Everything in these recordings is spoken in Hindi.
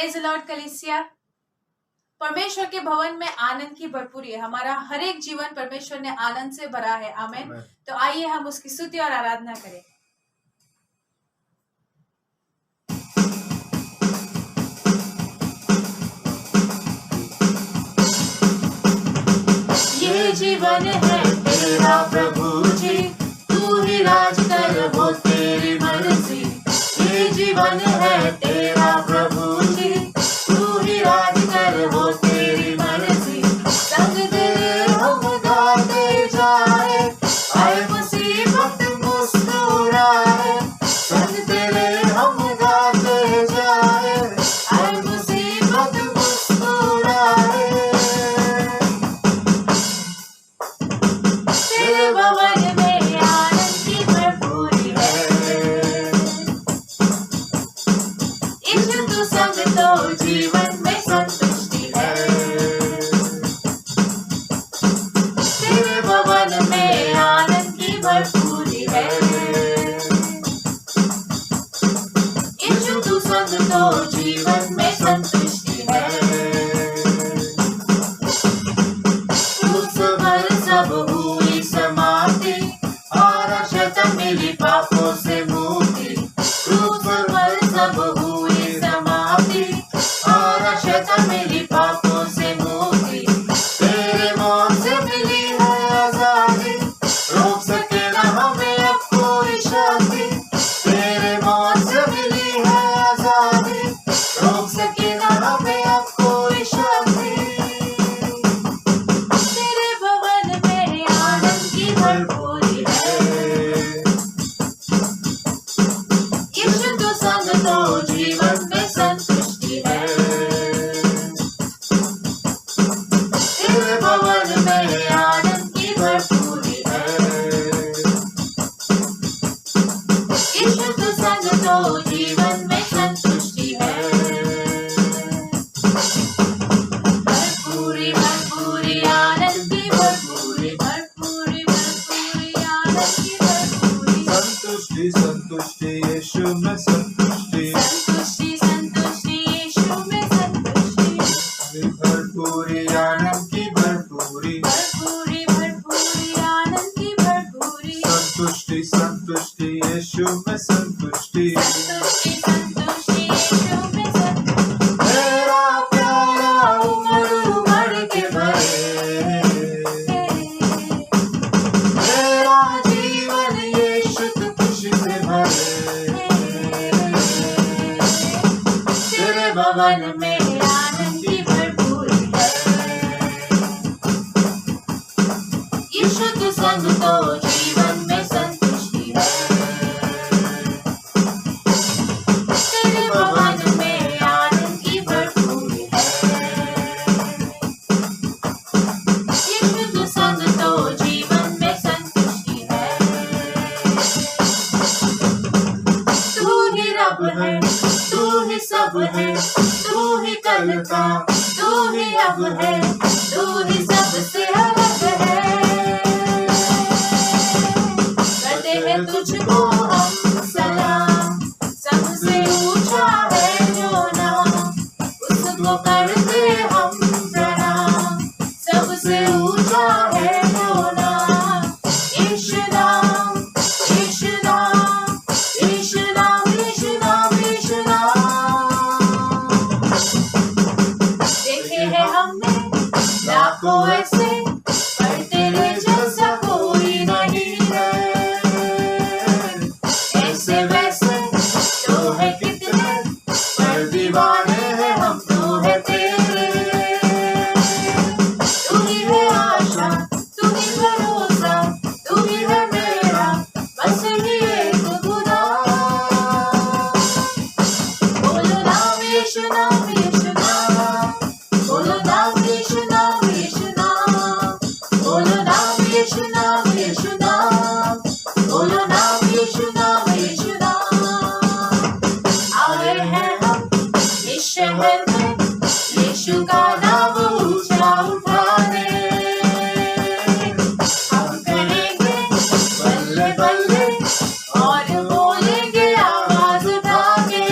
प्रेज द लॉर्ड कलीसिया। परमेश्वर के भवन में आनंद की भरपूरी है। हमारा हर एक जीवन परमेश्वर ने आनंद से भरा है। आमेन। तो आइए हम उसकी स्तुति और आराधना करें। ये जीवन है तेरा प्रभु जी, तू ही राज कर वो तेरी मर्जी। ये जीवन है तेरा प्रभु जी, तू ही राज कर वो तेरी मर्जी। संग तेरे हम गाते जाए, आए मुसीबत मुस्कुराए। संग तेरे हम गाते जाए, आए मुसीबत मुस्कुराए। तेरे भवन में आनंद की भरपूरी है, यीशु तू संग तो जीवन में संतुष्टि है। तेरे भवन में आनंद की भरपूरी है, यीशु तू संग तो जीवन में संतुष्टि है। क्रूस पर सब हुई समाप्ति, और शतम मिली पापों से मुक्ति। क्रूस पर सब हुई समाप्ति, और शतम मिली पापों से मुक्ति। तेरे मौत से मिली है आजादी, रोक सके न हमें अब कोई शक्ति। तेरे मौत से मिली है आजादी, रोक सके न हमें अब कोई शक्ति। तेरे भवन में आनंद की भरपूरी है, यीशु तू संग तो जीवन में संतुष्टि है। तेरे भवन में आनंद की भरपूरी है, यीशु तू संग तो जीवन में संतुष्टि है। भरपूरी भरपूरी आनंद की भरपूरी, भरपूरी भरपूरी आनंद की भरपूरी। संतुष्टि संतुष्टि यीशु में संतुष्टि, संतुष्टि संतुष्टि यीशु में संतुष्टि। भरपूरी आनंद की भरपूरी, भरपूरी भरपूरी आनंद की भरपूरी। संतुष्टि संतुष्टि यीशु में संतुष्टि। संतुष्टि संतुष्टि यीशु में संतुष्टि। मेरा प्यारा उमड़ उमड़ के भरे, मेरा जीवन यीशु तू खुशी से भरे। तेरे भवन में आनंद की भरपूरी है, यीशु तू संग तो जीवन में संतुष्टि है। तेरे भवन में आनंद की भरपूरी है, यीशु तू संग तो जीवन में संतुष्टि है। तू ही रब है, तू ही सब है, तू ही कल का, तू ही अब है, तू ही सबसे अलग है। करते हैं तुझको हम सलाम, सबसे ऊंचा है जो नाम, उसको करते हम प्रणाम। सबसे ऊंचा है जो नाम, यीशु नाम, यीशु नाम, यीशु नाम, यीशु नाम, यीशु नाम। देखे हैं हमने लाखों ऐसे, पर तेरे जैसा कोई नहीं है। ऐसे वैसे तो है कितने, पर दीवाने हैं हम तो है तेरे। तू ही है आशा, तू ही भरोसा, तू ही है मेरा बस ही एक खुदा। बोलो नाम यीशु नाम, यीशु नाम। बोलो नाम यीशु नाम, यीशु नाम। बोलो नाम यीशु नाम, यीशु नाम। बोलो नाम यीशु नाम, यीशु नाम। आए हैं हम इस शहर में, यीशु का नाम ऊंचा उठाने। हम करेंगे बल्ले बल्ले, और बोलेंगे आवाज उठा के।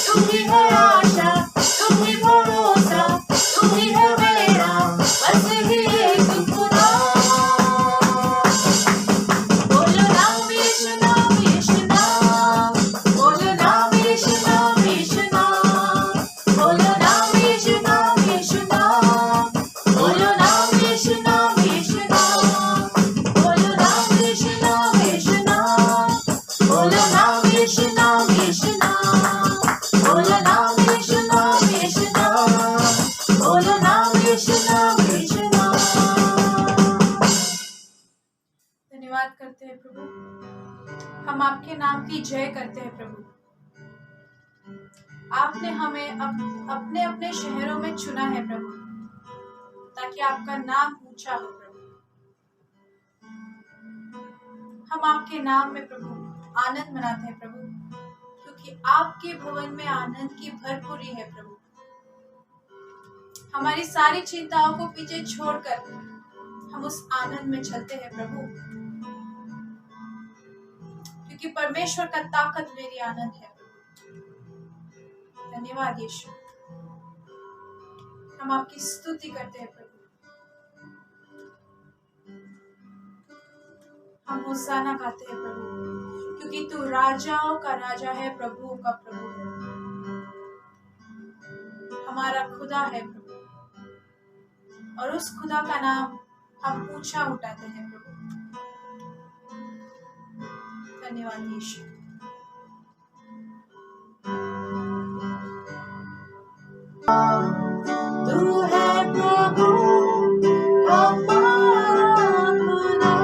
तू ही करते हैं प्रभु। हम आपके नाम की जय करते हैं प्रभु। आपने हमें अपने अपने शहरों में चुना है प्रभु, ताकि आपका नाम ऊंचा हो प्रभु। हम आपके नाम में प्रभु आनंद मनाते हैं प्रभु, क्योंकि आपके भवन में आनंद की भरपूरी है प्रभु। हमारी सारी चिंताओं को पीछे छोड़कर हम उस आनंद में चलते हैं प्रभु, क्योंकि परमेश्वर का ताकत मेरी आनंद है प्रभु। धन्यवाद यीशु। हम आपकी स्तुति करते हैं प्रभु। हम होसाना गाते हैं प्रभु, क्योंकि तू राजाओं का राजा है, प्रभुओं का प्रभु है। हमारा खुदा है प्रभु, और उस खुदा का नाम हम ऊंचा उठाते हैं प्रभु। धन्यवाद यीशु। तू है प्रभु हमारा खुदा,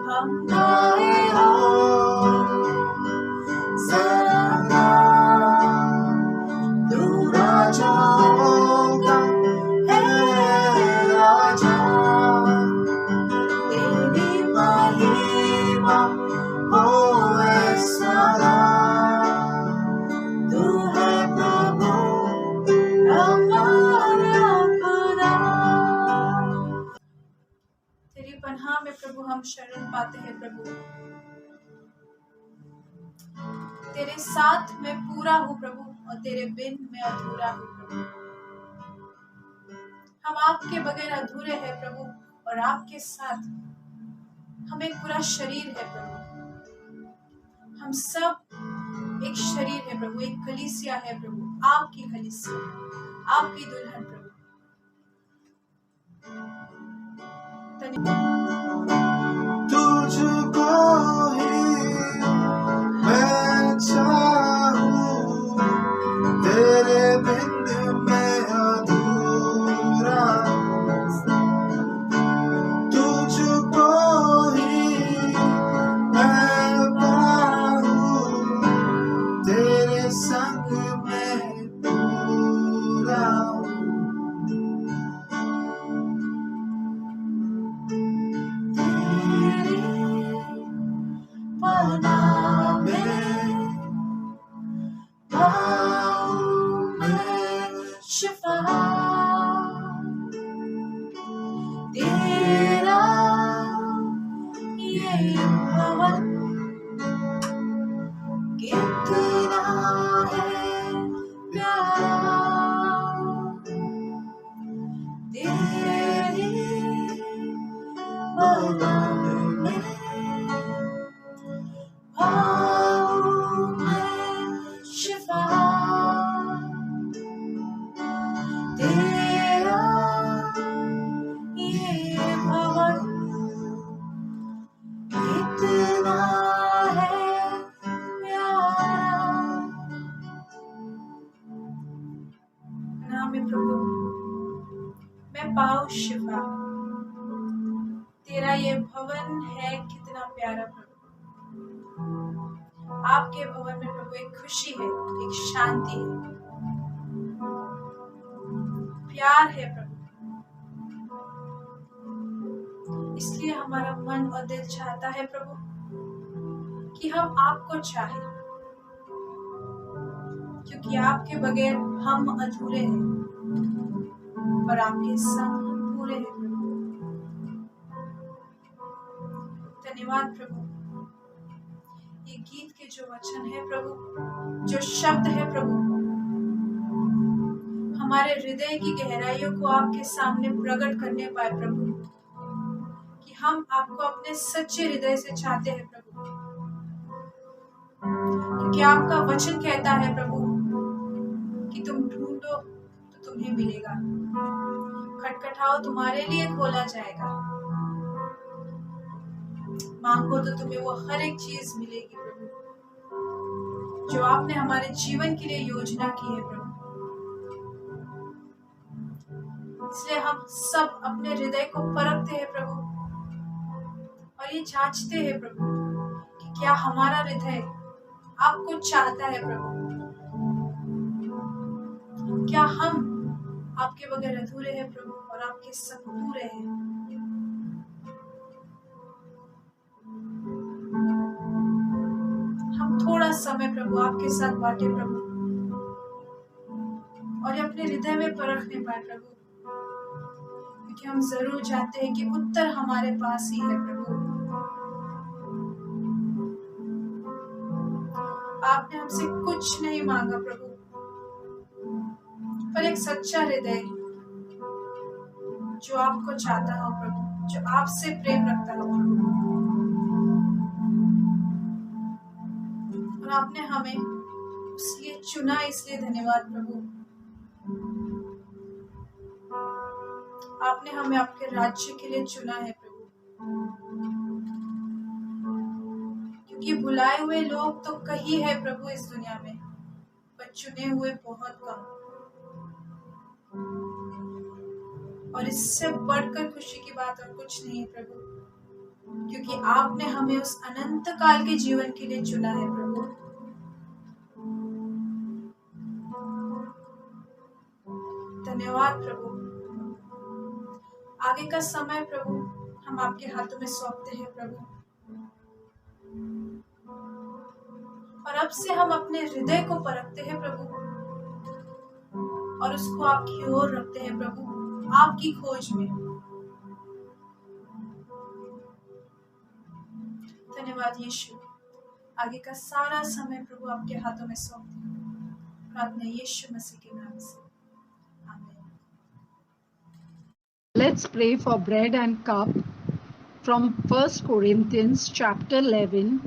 हम गाए हो सना। तू राजाओं का है राजा, तेरी महिमा होए सदा। तू है प्रभु हमारा खुदा। तेरी पनाह में प्रभु हम शरण पाते हैं प्रभु। तेरे साथ मैं पूरा हूँ प्रभु, और तेरे बिन मैं अधूरा हूँ प्रभु। हम आपके बगैर अधूरे हैं प्रभु, और आपके साथ हम एक पूरा शरीर है प्रभु। हम सब एक शरीर है प्रभु, एक कलीसिया है प्रभु, आपकी कलीसिया, आपकी दुल्हन प्रभु। तुझको ही मैं चाहूं, तेरे बिन मैं अधूरा। तुझको ही मैं पाऊं, तेरे संग में पूरा। पनाह में पाऊं मैं शिफा, तेरा ये भवन कितना है प्यारा। तेरी पनाह में पाऊं मैं शिफा, तेरा ये भवन कितना है प्यारा। नाम में प्रभु मैं पाऊं शिफा, तेरा ये भवन है कितना प्यारा प्रभु। आपके भवन में प्रभु एक खुशी है, एक शांति है, प्यार है प्रभु। इसलिए हमारा मन और दिल चाहता है प्रभु कि हम आपको चाहें, क्योंकि आपके बगैर हम अधूरे हैं, पर आपके संग हम पूरे हैं प्रभु। धन्यवाद प्रभु। ये गीत के जो वचन है प्रभु, जो शब्द है प्रभु, हमारे हृदय की गहराइयों को आपके सामने प्रकट करने पाए प्रभु, कि हम आपको अपने सच्चे हृदय से चाहते हैं प्रभु। क्योंकि आपका वचन कहता है प्रभु कि तुम ढूंढो तो तुम्हें मिलेगा, खटखटाओ तुम्हारे लिए खोला जाएगा, मांगो तो तुम्हें वो हर एक चीज मिलेगी प्रभु, जो आपने हमारे जीवन के लिए योजना की है प्रभु। इसलिए हम सब अपने हृदय को परखते हैं प्रभु, और ये जांचते हैं प्रभु कि क्या हमारा हृदय आपको चाहता है प्रभु, क्या हम आपके बगैर अधूरे हैं प्रभु और आपके संग पूरे हैं। हम थोड़ा समय प्रभु आपके साथ बांटे प्रभु और ये अपने हृदय में परखने पाए प्रभु, क्योंकि हम जरूर जानते हैं कि उत्तर हमारे पास ही है प्रभु। आपने हमसे कुछ नहीं मांगा प्रभु, पर एक सच्चा हृदय जो आपको चाहता हो प्रभु, जो आपसे प्रेम रखता हो प्रभु। और आपने हमें इसलिए चुना, इसलिए धन्यवाद प्रभु। आपने हमें आपके राज्य के लिए चुना है प्रभु, क्योंकि बुलाए हुए लोग तो कई है प्रभु इस दुनिया में, पर चुने हुए बहुत कम। और इससे बढ़कर खुशी की बात और कुछ नहीं है प्रभु, क्योंकि आपने हमें उस अनंत काल के जीवन के लिए चुना है प्रभु। धन्यवाद प्रभु। आगे का समय प्रभु हम आपके हाथों में सौंपते हैं प्रभु, और अब से हम अपने हृदय को परखते हैं प्रभु और उसको आपकी ओर रखते हैं प्रभु, आपकी खोज में। धन्यवाद यीशु। आगे का सारा समय प्रभु आपके हाथों में सौंपते हैं, प्रार्थना यीशु मसीह के नाम से, आमीन। Let's pray for bread and cup from 1 Corinthians chapter 11,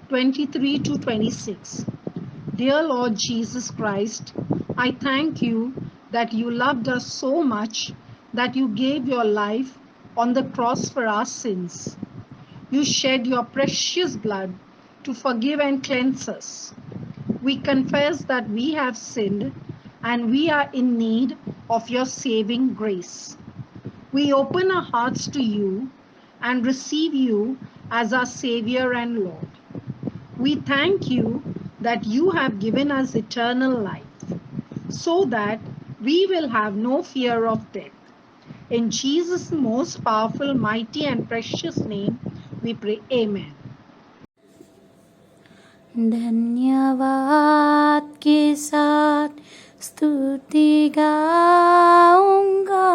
23 to 26. Dear Lord Jesus Christ, I thank you that you loved us so much that you gave your life on the cross for our sins. You shed your precious blood to forgive and cleanse us. We confess that we have sinned and we are in need of your saving grace. We open our hearts to you and receive you as our Savior and Lord. We thank you that you have given us eternal life, so that we will have no fear of death. In Jesus' most powerful, mighty, and precious name, we pray. Amen. धन्यवाद के साथ स्तुति गाऊंगा,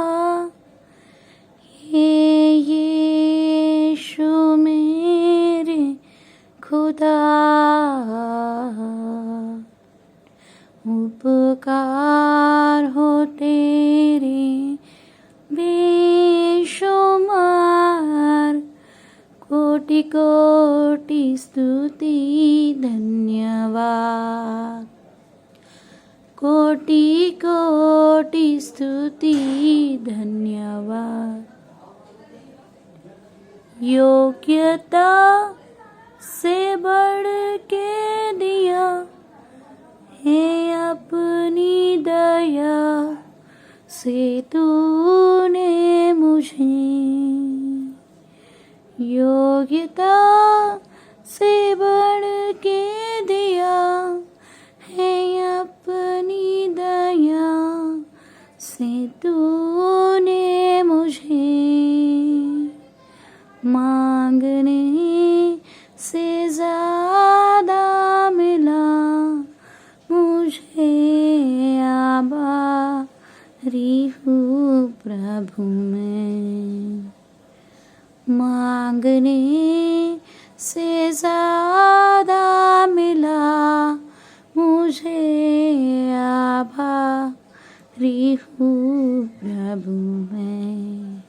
यीशु मेरे खुदा, उपकार हो तेरे बेशुमार, कोटि कोटि स्तुति धन्यवाद, कोटि कोटि स्तुति धन्यवाद। योग्यता से बढ़ के दिया है अपनी दया से तूने मुझे, योग्यता से बढ़ के दिया है अपनी दया से तूने मुझे, मांगने से ज्यादा मिला मुझे, आभारी हूँ प्रभु मैं, मांगने से ज्यादा मिला मुझे, आभारी हूँ प्रभु मैं।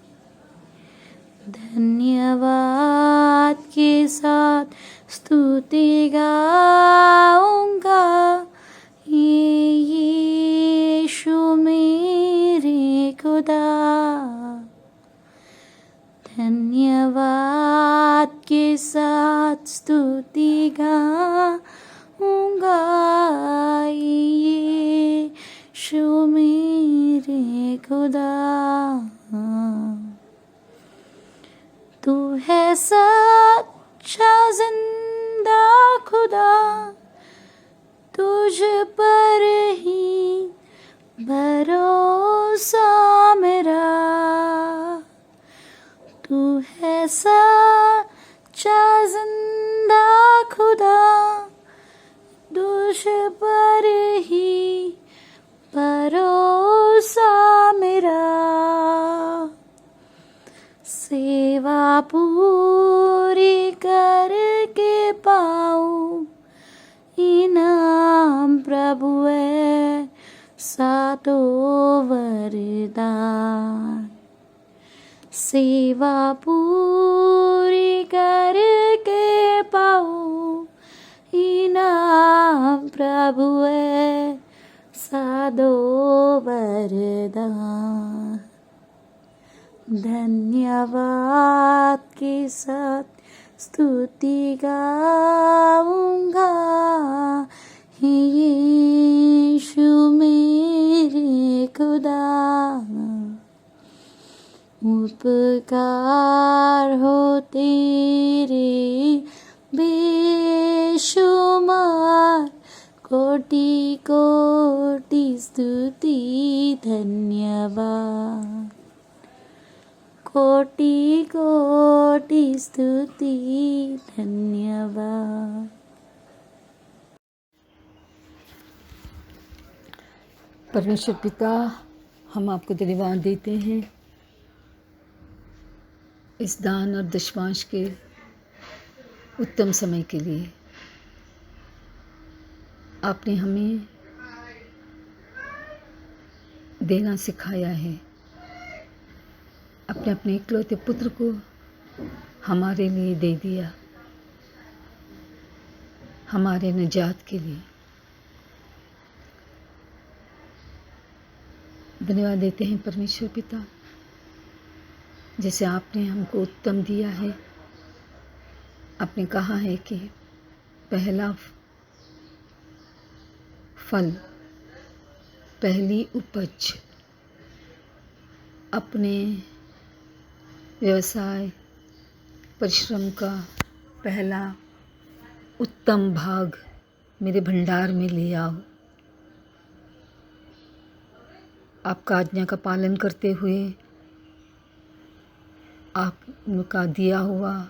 धन्यवाद के साथ स्तुति गाऊंगा, यीशु मेरे खुदा, धन्यवाद के साथ स्तुति गाऊंगा, यीशु मेरे खुदा। तू है सब सच्चा जिंदा खुदा तुझ पर ही भरोसा मेरा। सेवा पूरी करके पाऊं इनाम प्रभु है सातो वरदान। सेवा पूरी करके पाऊं इनाम प्रभु है सादो वरदान। धन्यवाद के साथ स्तुति गाऊंगा हे यीशु मेरे खुदा। उपकार हो तेरे बेशुमार कोटि कोटि स्तुति धन्यवाद। कोटि कोटि स्तुति धन्यवाद। परमेश्वर पिता, हम आपको धन्यवाद देते हैं इस दान और दशमांश के उत्तम समय के लिए। आपने हमें देना सिखाया है। अपने अपने इकलौते पुत्र को हमारे लिए दे दिया, हमारे निजात के लिए। धन्यवाद देते हैं परमेश्वर पिता, जैसे आपने हमको उत्तम दिया है। आपने कहा है कि पहला फल, पहली उपज, अपने व्यवसाय परिश्रम का पहला उत्तम भाग मेरे भंडार में ले आओ। आपका आज्ञा का पालन करते हुए आपका दिया हुआ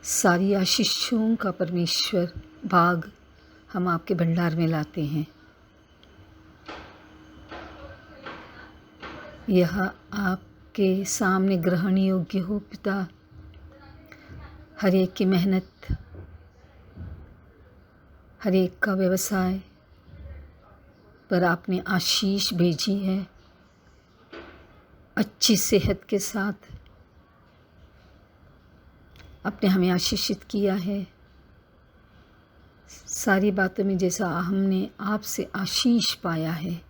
सारी आशीषों का परमेश्वर भाग हम आपके भंडार में लाते हैं। यह आपके सामने ग्रहण योग्य हो पिता। हर एक की मेहनत, हर एक का व्यवसाय पर आपने आशीष भेजी है। अच्छी सेहत के साथ आपने हमें आशीषित किया है। सारी बातों में जैसा हमने आपसे आशीष पाया है,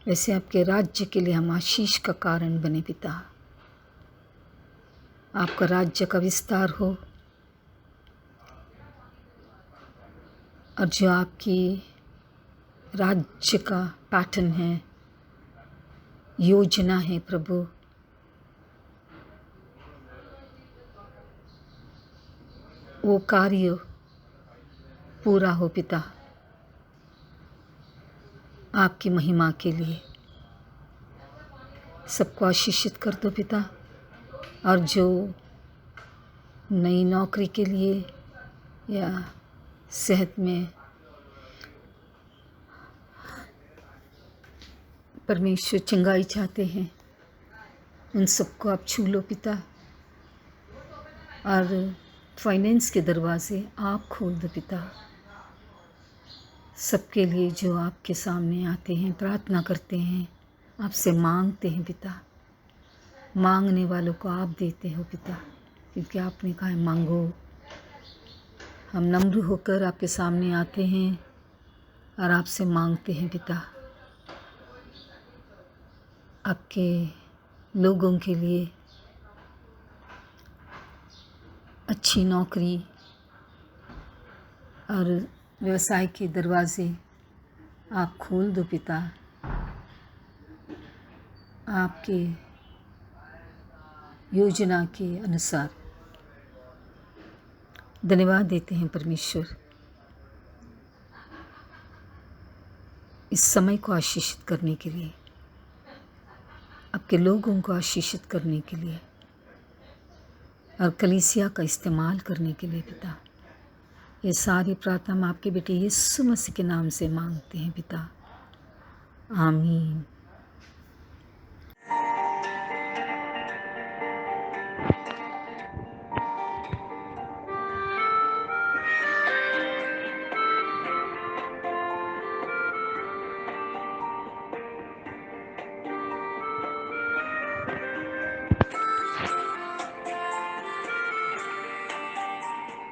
वैसे आपके राज्य के लिए हम आशीष का कारण बने पिता। आपका राज्य का विस्तार हो और जो आपकी राज्य का पैटर्न है, योजना है प्रभु, वो कार्य पूरा हो पिता, आपकी महिमा के लिए। सबको आशीषित कर दो पिता। और जो नई नौकरी के लिए या सेहत में परमेश्वर चंगाई चाहते हैं, उन सबको आप छू लो पिता। और फाइनेंस के दरवाजे आप खोल दो पिता। सबके लिए जो आपके सामने आते हैं, प्रार्थना करते हैं, आपसे मांगते हैं पिता। मांगने वालों को आप देते हो पिता, क्योंकि आपने कहा है मांगो। हम नम्र होकर आपके सामने आते हैं और आपसे मांगते हैं पिता। आपके लोगों के लिए अच्छी नौकरी और व्यवसाय के दरवाजे आप खोल दो पिता। आपके योजना के अनुसार धन्यवाद देते हैं परमेश्वर, इस समय को आशीषित करने के लिए, आपके लोगों को आशीषित करने के लिए। और कलीसिया का इस्तेमाल करने के लिए पिता। ये सारी प्रार्थना हम आपके बेटे यीशु मसीह के नाम से मांगते हैं पिता, आमीन।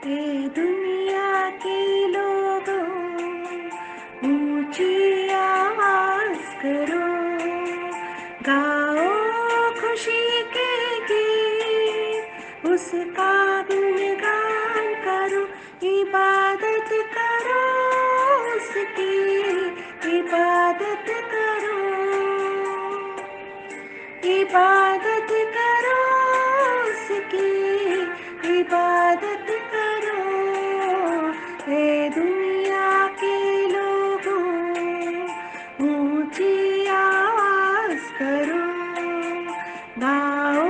ये दुनिया के लोगों ऊंची आवाज करो, गाओ खुशी के गीत, उसका गुणगान करो, इबादत करो उसकी, इबादत करो, इबादत करो उसकी, इबादत करो। हे दुनिया के लोगों ऊंची आवाज करो, गाओ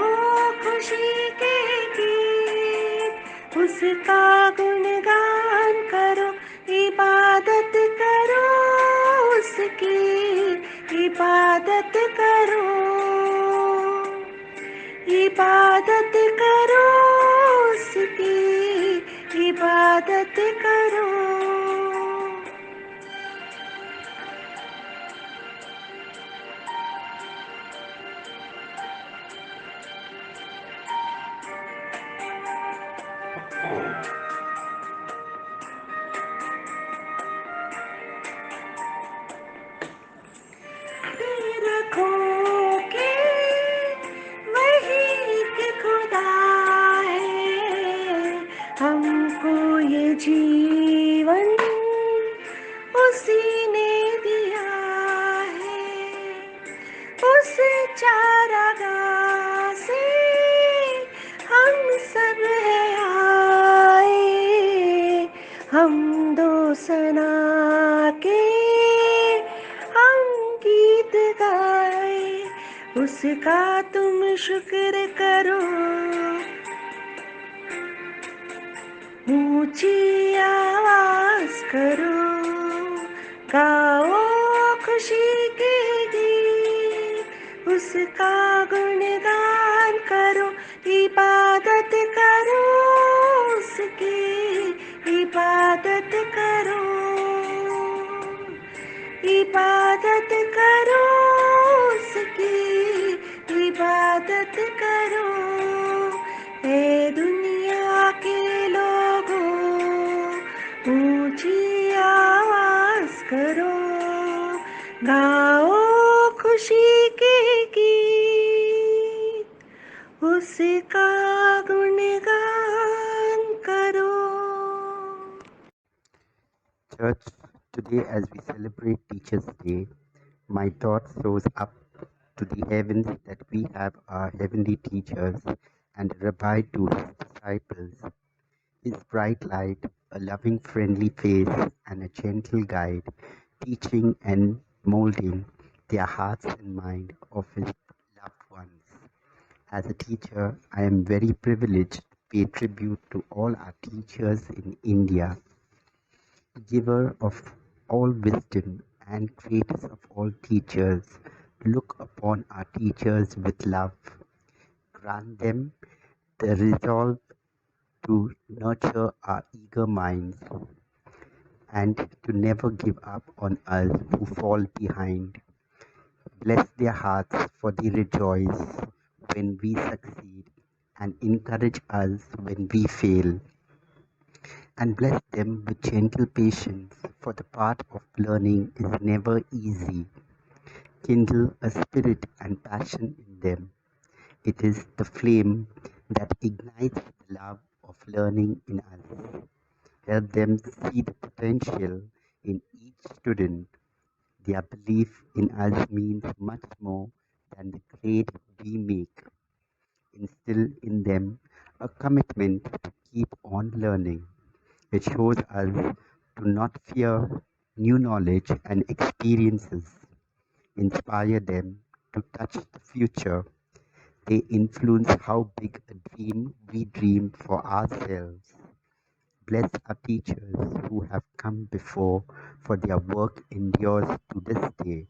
खुशी के गीत, उसका गुणगान करो, इबादत करो उसकी, इबादत करो, इबादत करो उसकी, इबादत करो। रखो के वही एक खुदा है, हमको ये जीवन उसी ने दिया है, उस चारागाह से हम सब है आए, हम दो सना के हम गीत गाए, उसका तुम शुक्र करो, ऊंची आवाज करो, गाओ खुशी के गीत, उसका गुणगान करो, इबादत करो उसकी, इबादत करो, इबादत करो उसकी, इबादत करो। हे दुनिया के लोगों ऊंची आवाज करो, गाओ खुशी के गीत, उसका गुणगान करो। Church, today as we celebrate Teachers' Day, my thought soars up to the heavens that we have our heavenly teachers and a rabbi to his disciples. His bright light, a loving, friendly face, and a gentle guide, teaching and molding their hearts and mind of his loved ones. As a teacher, I am very privileged to pay tribute to all our teachers in India. Giver of all wisdom and greatest of all teachers, look upon our teachers with love. Grant them the resolve to nurture our eager minds and to never give up on us who fall behind. Bless their hearts, for they rejoice when we succeed and encourage us when we fail. And bless them with gentle patience, for the path of learning is never easy. Kindle a spirit and passion in them. It is the flame that ignites the love of learning in us. Help them see the potential in each student. Their belief in us means much more than the grade we make. Instill in them a commitment to keep on learning. It shows us to not fear new knowledge and experiences. Inspire them to touch the future. They influence how big a dream we dream for ourselves. Bless our teachers who have come before, for their work endures to this day.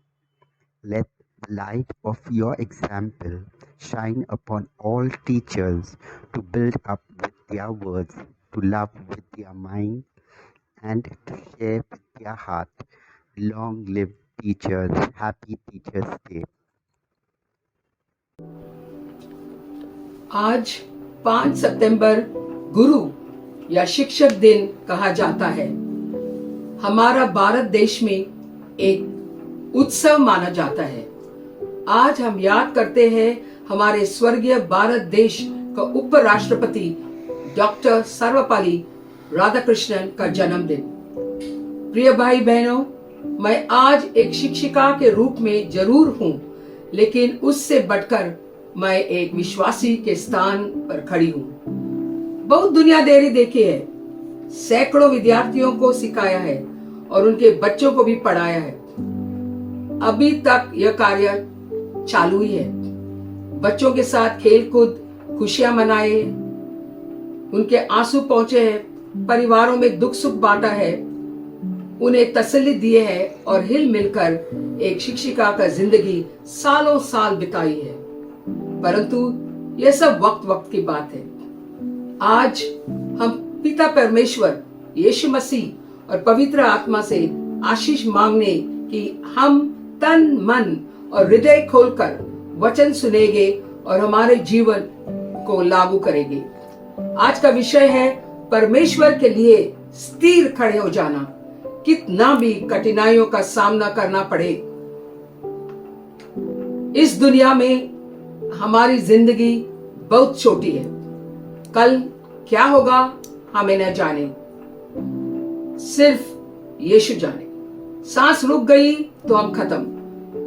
Let the light of your example shine upon all teachers to build up with their words, to love with their mind, and to share with their heart. Long live teachers. Happy Teachers Day. आज 5 सितंबर गुरु या शिक्षक दिन कहा जाता है। हमारा भारत देश में एक उत्सव माना जाता है। आज हम याद करते हैं हमारे स्वर्गीय भारत देश का उपराष्ट्रपति डॉक्टर सर्वपल्ली राधाकृष्णन का जन्मदिन। प्रिय भाई बहनों, मैं आज एक शिक्षिका के रूप में जरूर हूँ, लेकिन उससे बढ़कर मैं एक विश्वासी के स्थान पर खड़ी हूँ। बहुत दुनियादारी देखी है, सैकड़ों विद्यार्थियों को सिखाया है और उनके बच्चों को भी पढ़ाया है। अभी तक यह कार्य चालू ही है। बच्चों के साथ खेल कूद, खुशियां मनाए, उनके आंसू पहुंचे हैं, परिवारों में दुख सुख बांटा है, उन्हें तसल्ली दिए है और हिल मिलकर एक शिक्षिका का जिंदगी सालों साल बिताई है। परंतु यह सब वक्त वक्त की बात है। आज हम पिता परमेश्वर, यीशु मसीह और पवित्र आत्मा से आशीष मांगने कि हम तन मन और हृदय खोलकर वचन सुनेंगे और हमारे जीवन को लागू करेंगे। आज का विषय है परमेश्वर के लिए स्थिर खड़े हो जाना, कितना भी कठिनाइयों का सामना करना पड़े। इस दुनिया में हमारी जिंदगी बहुत छोटी है। कल क्या होगा हमें न जाने, सिर्फ यीशु जाने। सांस रुक गई तो हम खत्म,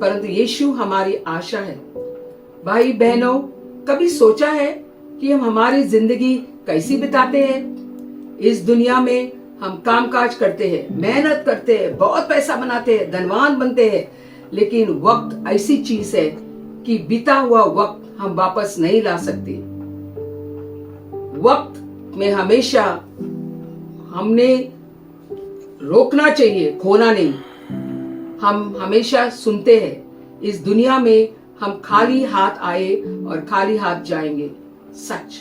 परंतु यीशु हमारी आशा है। भाई बहनों, कभी सोचा है कि हम हमारी जिंदगी कैसी बिताते हैं? इस दुनिया में हम कामकाज करते हैं, मेहनत करते हैं, बहुत पैसा बनाते हैं, धनवान बनते हैं, लेकिन वक्त ऐसी चीज है कि बीता हुआ वक्त हम वापस नहीं ला सकते। वक्त में हमेशा हमने रोकना चाहिए, खोना नहीं। हम हमेशा सुनते हैं, इस दुनिया में हम खाली हाथ आए और खाली हाथ जाएंगे। सच,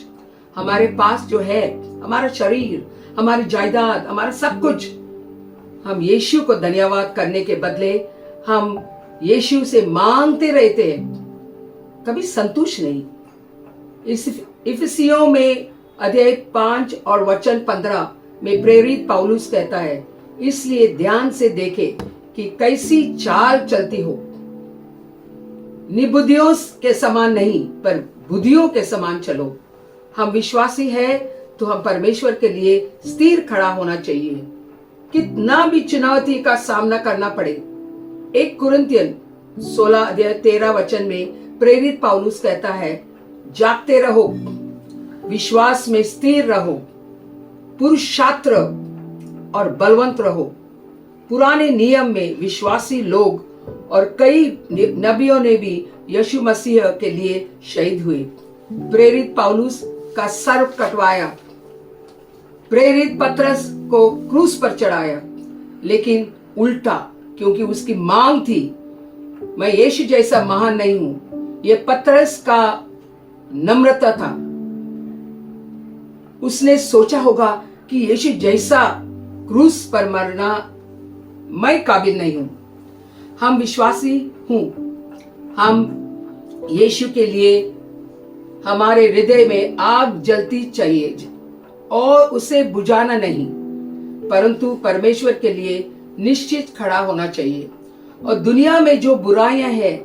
हमारे पास जो है, हमारा शरीर, हमारी जायदाद, हमारा सब कुछ, हम यीशु को धन्यवाद करने के बदले हम यीशु से मांगते रहते हैं, कभी संतुष्ट नहीं। इस इफिसियों में अध्याय 5 और वचन 15 में प्रेरित पौलुस कहता है, इसलिए ध्यान से देखे कि कैसी चाल चलती हो, निबुद्धियों के समान नहीं पर बुद्धियों के समान चलो। हम विश्वासी है तो हम परमेश्वर के लिए स्थिर खड़ा होना चाहिए, कितना भी चुनौती का सामना करना पड़े। 1 कुरिन्थियन 16 अध्याय 13 वचन में प्रेरित पौलुस कहता है, जागते रहो, विश्वास में स्थिर रहो, पुरुषार्थ और बलवंत रहो। पुराने नियम में विश्वासी लोग और कई नबियों ने भी यीशु मसीह के लिए शहीद हुए। प्रेरित पौलुस का सर कटवाया, प्रेरित पतरस को क्रूस पर चढ़ाया, लेकिन उल्टा, क्योंकि उसकी मांग थी, मैं यीशु जैसा महान नहीं हूं। यह पतरस का नम्रता था। उसने सोचा होगा कि यीशु जैसा क्रूस पर मरना मैं काबिल नहीं हूं। हम विश्वासी हूं, हम यीशु के लिए हमारे हृदय में आग जलती चाहिए और उसे बुझाना नहीं, परंतु परमेश्वर के लिए निश्चित खड़ा होना चाहिए। और दुनिया में जो बुराइयां हैं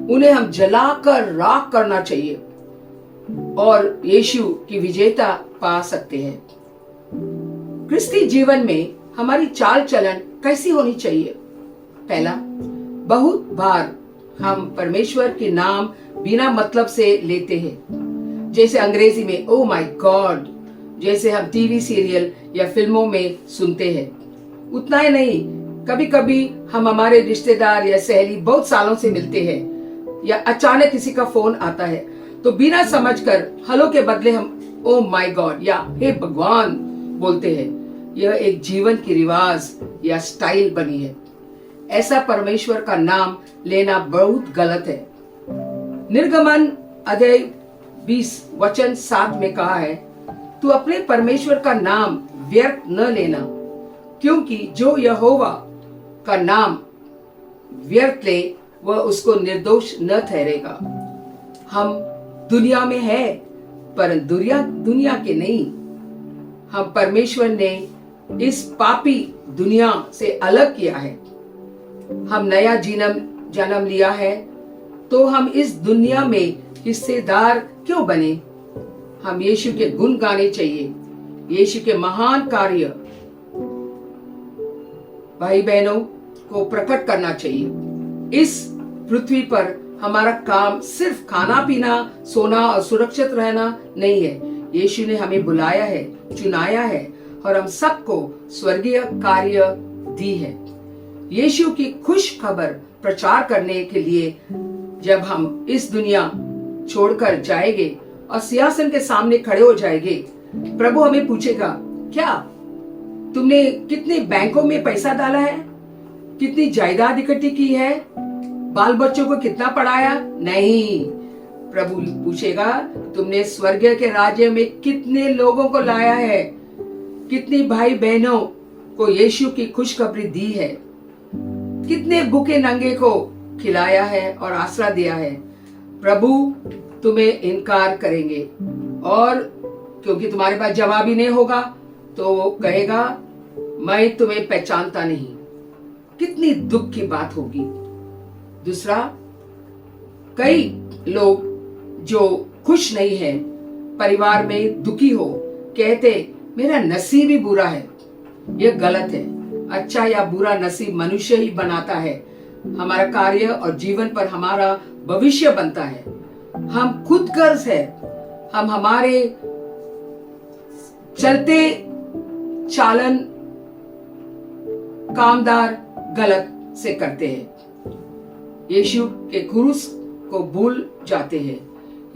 उन्हें हम जलाकर राख करना चाहिए और यीशु की विजेता पा सकते हैं। क्रिस्ती जीवन में हमारी चाल चलन कैसी होनी चाहिए? पहला, बहुत बार हम परमेश्वर के नाम बिना मतलब से लेते हैं, जैसे अंग्रेजी में ओ माय गॉड, जैसे हम टीवी सीरियल या फिल्मों में सुनते हैं। उतना ही नहीं, कभी कभी हम हमारे रिश्तेदार या सहेली बहुत सालों से मिलते हैं या अचानक किसी का फोन आता है तो बिना समझकर हेलो के बदले हम ओ माय गॉड या हे भगवान बोलते हैं। यह एक जीवन की रिवाज या स्टाइल बनी है। ऐसा परमेश्वर का नाम लेना बहुत गलत है। निर्गमन अध्याय 20 वचन 7 में कहा है, तू अपने परमेश्वर का नाम व्यर्थ न लेना, क्योंकि जो यहोवा का नाम व्यर्थ ले वह उसको निर्दोष न ठहरेगा। हम दुनिया में है पर दुनिया के नहीं। हम परमेश्वर ने इस पापी दुनिया से अलग किया है। हम नया जन्म लिया है तो हम इस दुनिया में हिस्सेदार क्यों बने? हम यीशु के गुण गाने चाहिए, यीशु के महान कार्य भाई बहनों को प्रकट करना चाहिए। इस पृथ्वी पर हमारा काम सिर्फ खाना पीना, सोना और सुरक्षित रहना नहीं है। यीशु ने हमें बुलाया है, चुनाया है और हम सबको स्वर्गीय कार्य दी है। यीशु की खुश खबर प्रचार करने के लिए जब हम इस दुनिया छोड़कर जाएंगे और सिंहासन के सामने खड़े हो जाएंगे, प्रभु हमें पूछेगा, क्या तुमने कितने बैंकों में पैसा डाला है, कितनी जायदाद इकट्ठी की है, बाल बच्चों को कितना पढ़ाया? नहीं, प्रभु पूछेगा तुमने स्वर्ग के राज्य में कितने लोगों को लाया है, कितनी भाई बहनों को यीशु की खुशखबरी दी है, कितने भूखे नंगे को खिलाया है और आसरा दिया है। प्रभु तुम्हें इनकार करेंगे और क्योंकि तुम्हारे पास जवाब ही नहीं होगा तो वो कहेगा मैं तुम्हें पहचानता नहीं। कितनी दुख की बात होगी। दूसरा, कई लोग जो खुश नहीं है, परिवार में दुखी हो, कहते मेरा नसीब ही बुरा है। यह गलत है। अच्छा या बुरा नसीब मनुष्य ही बनाता है। हमारा कार्य और जीवन पर हमारा भविष्य बनता है। हम खुद गर्ज है। हम हमारे चलते चालन कामदार गलत से करते हैं। यीशु के क्रूस को भूल जाते हैं।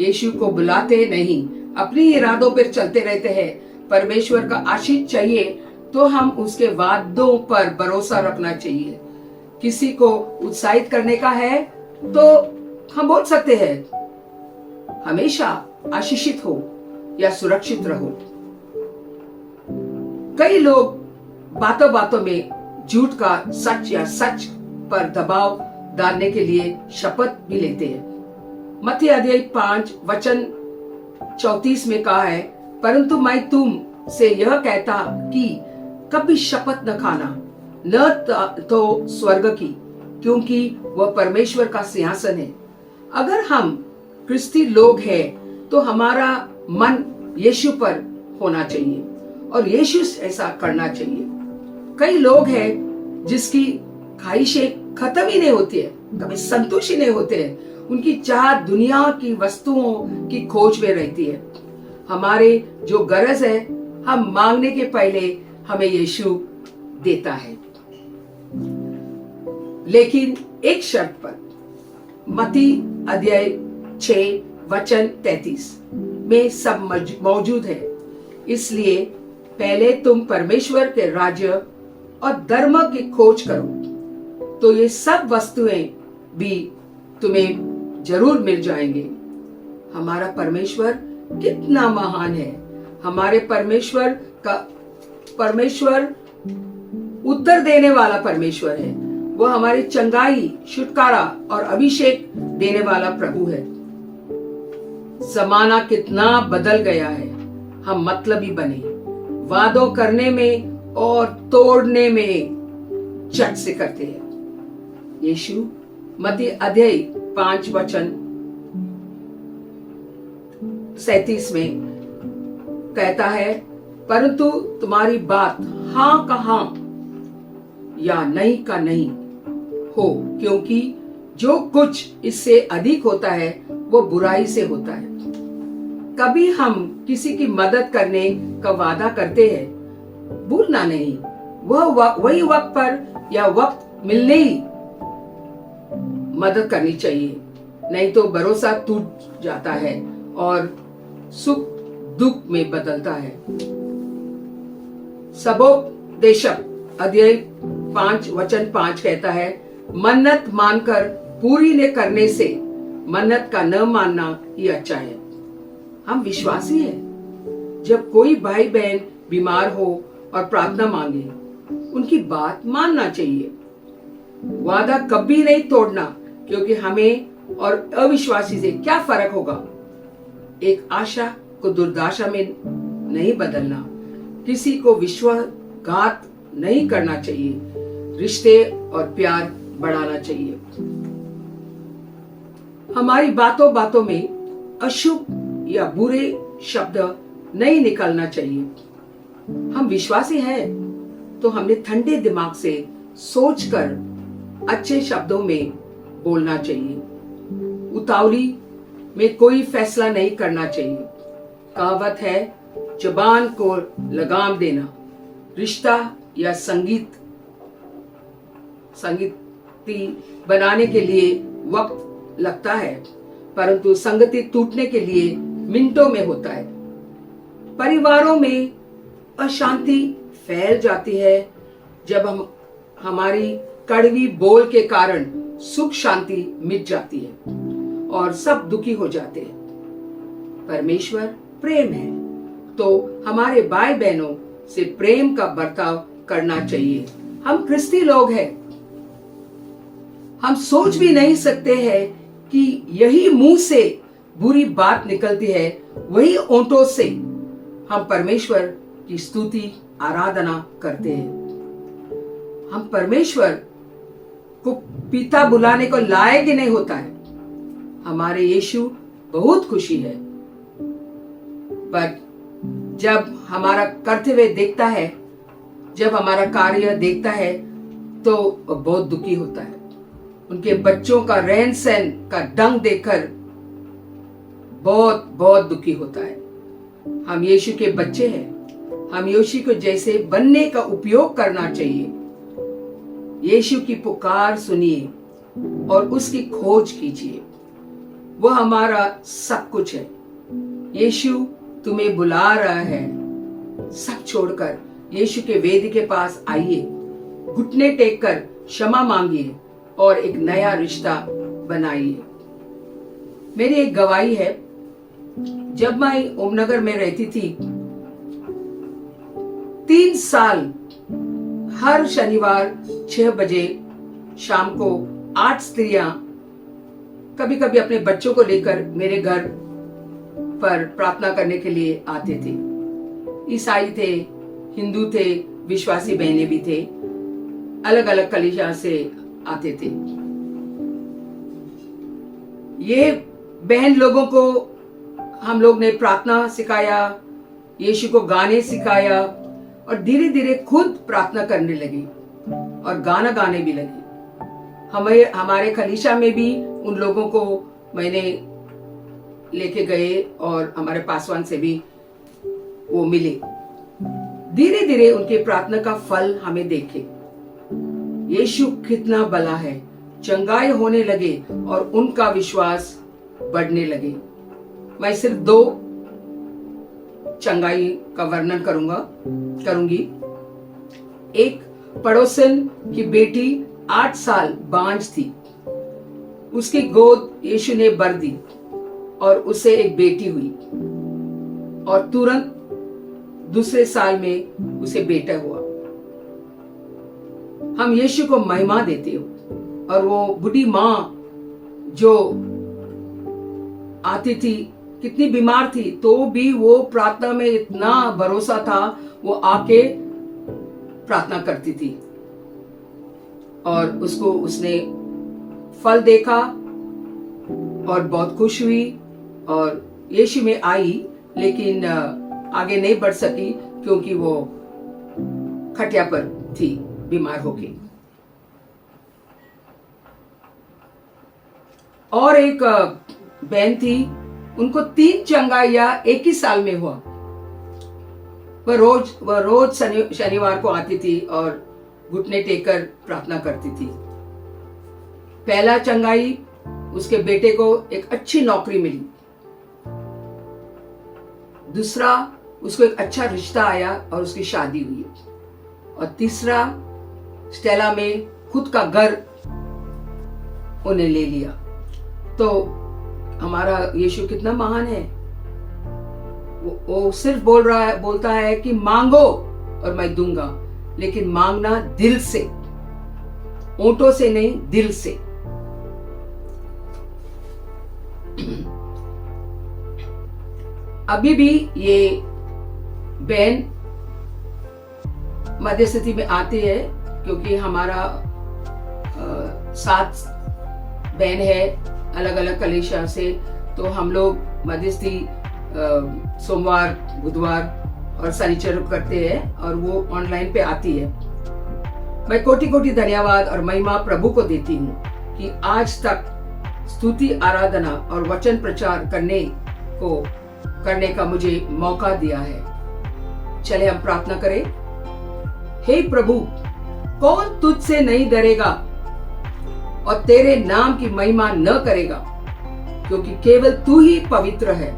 यीशु को बुलाते नहीं, अपनी इरादों पर चलते रहते हैं। परमेश्वर का आशीष चाहिए तो हम उसके वादों पर भरोसा रखना चाहिए। किसी को उत्साहित करने का है तो हम बोल सकते हैं हमेशा आशीषित हो या सुरक्षित रहो। कई लोग बातों बातों में झूठ का सच या सच पर दबाव डालने के लिए शपथ भी लेते हैं। मत्ती अध्याय 5 वचन 34 में कहा है, परंतु मैं तुम से यह कहता कि कभी शपथ न खाना, न तो स्वर्ग की, क्योंकि वह परमेश्वर का सिंहासन है। अगर हम क्रिस्ती लोग हैं तो हमारा मन यीशु पर होना चाहिए और यीशु ऐसा करना चाहिए। कई लोग हैं जिसकी ख्वाहिशें खत्म ही नहीं होती है, कभी संतुष्ट ही नहीं होते हैं। उनकी चाह दुनिया की वस्तुओं की खोज में रहती है। हमारे जो गरज है, हम मांगने के पहले हमें यीशु देता है, लेकिन एक शर्त पर। मत्ती अध्याय 6 वचन 33 में सब मौजूद है। इसलिए पहले तुम परमेश्वर के राज्य और धर्म की खोज करो तो ये सब वस्तुएं भी तुम्हें जरूर मिल जाएंगे। हमारा परमेश्वर कितना महान है। हमारे परमेश्वर उत्तर देने वाला परमेश्वर है। वह हमारी चंगाई, छुटकारा और अभिषेक देने वाला प्रभु है। जमाना कितना बदल गया है। हम मतलबी बने, वादों करने में और तोड़ने में झट से करते हैं। यीशु मत्ती अध्याय 5 वचन 37 में कहता है, परंतु तुम्हारी बात हाँ का हाँ या नहीं का नहीं हो, क्योंकि जो कुछ इससे अधिक होता है वो बुराई से होता है। कभी हम किसी की मदद करने का वादा करते हैं, भूलना नहीं, वही वक्त पर या वक्त मिलने ही मदद करनी चाहिए, नहीं तो भरोसा टूट जाता है और सुख दुख में बदलता है। सबोपदेशक अध्याय 5 वचन 5 कहता है, मन्नत मानकर पूरी न करने से मन्नत का न मानना ही अच्छा है। हम विश्वासी हैं। जब कोई भाई बहन बीमार हो और प्रार्थना मांगे, उनकी बात मानना चाहिए। वादा कभी नहीं तोड़ना, क्योंकि हमें और अविश्वासी से क्या फर्क होगा। एक आशा को दुर्दशा में नहीं बदलना, किसी को विश्वासघात नहीं करना चाहिए, रिश्ते और प्यार बढ़ाना चाहिए। हमारी बातों बातों में अशुभ या बुरे शब्द नहीं निकलना चाहिए। हम विश्वासी हैं तो हमने ठंडे दिमाग से सोचकर अच्छे शब्दों में बोलना चाहिए। उतावली में कोई फैसला नहीं करना चाहिए। कहावत है, जुबान को लगाम देना। रिश्ता या संगति बनाने के लिए वक्त लगता है, परंतु संगति टूटने के लिए मिनटों में होता है। परिवारों में अशांति फैल जाती है जब हमारी कड़वी बोल के कारण सुख शांति मिट जाती है और सब दुखी हो जाते हैं। परमेश्वर प्रेम है, तो हमारे भाई बहनों से प्रेम का बर्ताव करना चाहिए। हम ख्रिस्ती लोग हैं। हम सोच भी नहीं सकते हैं कि यही मुंह से बुरी बात निकलती है, वही ओंठों से हम परमेश्वर की स्तुति आराधना करते हैं। हम परमेश्वर को पिता बुलाने को लायक ही नहीं होता है। हमारे यीशु बहुत खुशी है, पर जब हमारा कर्तव्य देखता है, जब हमारा कार्य देखता है, तो बहुत दुखी होता है। उनके बच्चों का रहन सहन का ढंग देखकर बहुत बहुत दुखी होता है। हम यीशु के बच्चे हैं। हम यीशु को जैसे बनने का उपयोग करना चाहिए। यीशु की पुकार सुनिए और उसकी खोज कीजिए। वह हमारा सब कुछ है। यीशु तुम्हें बुला रहा है। सब छोड़कर यीशु के वेदी के पास आइए, घुटने टेक कर क्षमा मांगिए और एक नया रिश्ता बनाइए। मेरी एक गवाही है। जब मैं ओमनगर में रहती थी, 3 साल हर शनिवार 6 बजे शाम को 8 स्त्रियां कभी कभी अपने बच्चों को लेकर मेरे घर पर प्रार्थना करने के लिए आते थे। ईसाई थे, हिंदू थे, विश्वासी बहनें भी थे, अलग अलग कलीसिया से आते थे। ये बहन लोगों को हम लोग ने प्रार्थना सिखाया, यीशु को गाने सिखाया और धीरे धीरे खुद प्रार्थना करने लगी और गाना गाने भी लगी। हमारे कलीसिया में भी उन लोगों को मैंने लेके गए और हमारे पासवान से भी वो मिले। धीरे धीरे उनके प्रार्थना का फल हमें देखे। यीशु कितना भला है। चंगाई होने लगे और उनका विश्वास बढ़ने लगे। मैं सिर्फ 2 चंगाई का वर्णन करूंगी। एक पड़ोसन की बेटी 8 साल बांझ थी। उसकी गोद यीशु ने भर दी और उसे एक बेटी हुई और तुरंत दूसरे साल में उसे बेटा हुआ। हम यीशु को महिमा देते हो। और वो बूढ़ी माँ जो आती थी, कितनी बीमार थी, तो भी वो प्रार्थना में इतना भरोसा था, वो आके प्रार्थना करती थी और उसने फल देखा और बहुत खुश हुई और यीशु में आई, लेकिन आगे नहीं बढ़ सकी क्योंकि वो खटिया पर थी बीमार होके। और एक बहन थी, उनको 3 चंगाइयां एक ही साल में हुआ। वह रोज शनिवार को आती थी और घुटने टेककर प्रार्थना करती थी। पहला चंगाई, उसके बेटे को एक अच्छी नौकरी मिली दूसरा, उसको एक अच्छा रिश्ता आया और उसकी शादी हुई। और तीसरा, स्टेला में खुद का घर उन्हें ले लिया। तो हमारा यीशु कितना महान है। वो सिर्फ बोलता है कि मांगो और मैं दूंगा, लेकिन मांगना दिल से, ओंठों से नहीं, दिल से। अभी भी ये बहन मध्यस्थिति में आती है, क्योंकि हमारा 7 बहन है अलग अलग कलीसिया से। तो हम लोग मध्यस्थी सोमवार, बुधवार और शनिचर करते हैं, और वो ऑनलाइन पे आती है। मैं कोटि कोटि धन्यवाद और महिमा प्रभु को देती हूँ कि आज तक स्तुति, आराधना और वचन प्रचार करने का मुझे मौका दिया है। चले हम प्रार्थना करें। हे प्रभु, कौन तुझसे नहीं डरेगा और तेरे नाम की महिमा न करेगा, क्योंकि केवल तू ही पवित्र है।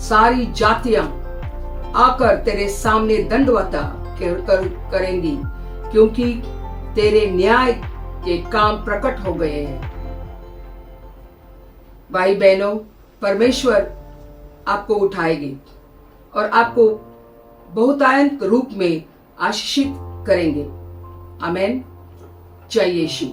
सारी जातियां आकर तेरे सामने दंडवत करेंगी, क्योंकि तेरे न्याय के काम प्रकट हो गए हैं। भाई बहनों, परमेश्वर आपको उठाएगी और आपको बहुतायत रूप में आशीषित करेंगे। आमेन। जय यीशु।